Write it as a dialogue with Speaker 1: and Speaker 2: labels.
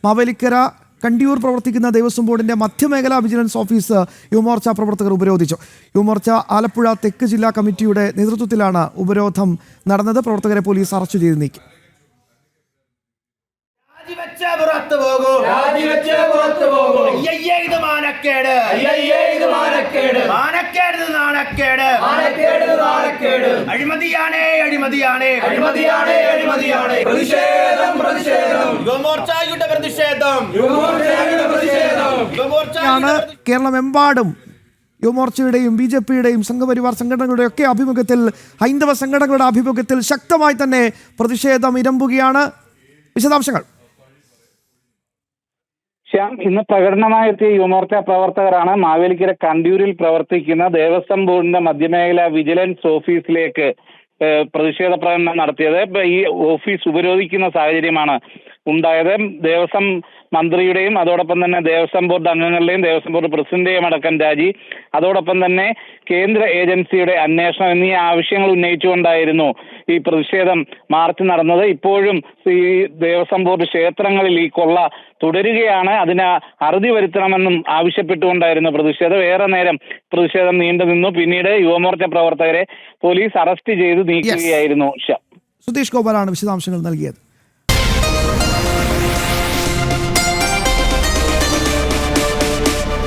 Speaker 1: മാവേലിക്കര കണ്ടിയൂർ പ്രവർത്തിക്കുന്ന ദേവസ്വം ബോർഡിന്റെ മധ്യമേഖലാ vigilance office Yuva Morcha പ്രവർത്തകർ ഉപരോധിച്ചു. യുവമോർച്ച ആലപ്പുഴ തെക്ക് ജില്ലാ കമ്മിറ്റിയുടെ നേതൃത്വത്തിലാണ് ഉപരോധം നടന്നത്. പ്രവർത്തകരെ പോലീസ് അറസ്റ്റ് ചെയ്ത് നീക്കി. കേരളമെമ്പാടും യുവമോർച്ചയുടെയും BJP-യുടെയും സംഘപരിവാർ സംഘടനകളുടെയും ഒക്കെ ആഭിമുഖ്യത്തിൽ, ഹൈന്ദവ സംഘടനകളുടെ ആഭിമുഖ്യത്തിൽ ശക്തമായി തന്നെ പ്രതിഷേധം ഇരമ്പുകയാണ്. വിശദാംശങ്ങൾ
Speaker 2: ശ്യാം, ഇന്ന് പ്രകടനമായെത്തിയ യുവമോർച്ച പ്രവർത്തകരാണ് മാവേലിക്കര കണ്ടിയൂരിൽ പ്രവർത്തിക്കുന്ന ദേവസ്വം ബോർഡിന്റെ മധ്യമേഖലാ വിജിലൻസ് ഓഫീസിലേക്ക് പ്രതിഷേധ പ്രകടനം നടത്തിയത്. ഈ ഓഫീസ് ഉപരോധിക്കുന്ന സാഹചര്യമാണ് ഉണ്ടായത്. ദേവസ്വം മന്ത്രിയുടെയും അതോടൊപ്പം തന്നെ ദേവസ്വം ബോർഡ് അംഗങ്ങളുടെയും ദേവസ്വം ബോർഡ് പ്രസിഡന്റെയും അടക്കം രാജി, അതോടൊപ്പം തന്നെ കേന്ദ്ര ഏജൻസിയുടെ അന്വേഷണം എന്നീ ആവശ്യങ്ങൾ ഉന്നയിച്ചുകൊണ്ടായിരുന്നു ഈ പ്രതിഷേധം മാർച്ച് നടന്നത്. ഇപ്പോഴും ഈ ദേവസ്വം ബോർഡ് ക്ഷേത്രങ്ങളിൽ ഈ കൊള്ള തുടരുകയാണ്. അതിന് അറുതി വരുത്തണമെന്നും ആവശ്യപ്പെട്ടുകൊണ്ടായിരുന്നു പ്രതിഷേധം. ഏറെ നേരം പ്രതിഷേധം നീണ്ടു നിന്നു. പിന്നീട് യുവമോർച്ച പ്രവർത്തകരെ പോലീസ് അറസ്റ്റ് ചെയ്ത് നീക്കുകയായിരുന്നു.
Speaker 1: സുധീഷ് ഗോപാലാണ് വിശദാംശങ്ങൾ നൽകിയത്.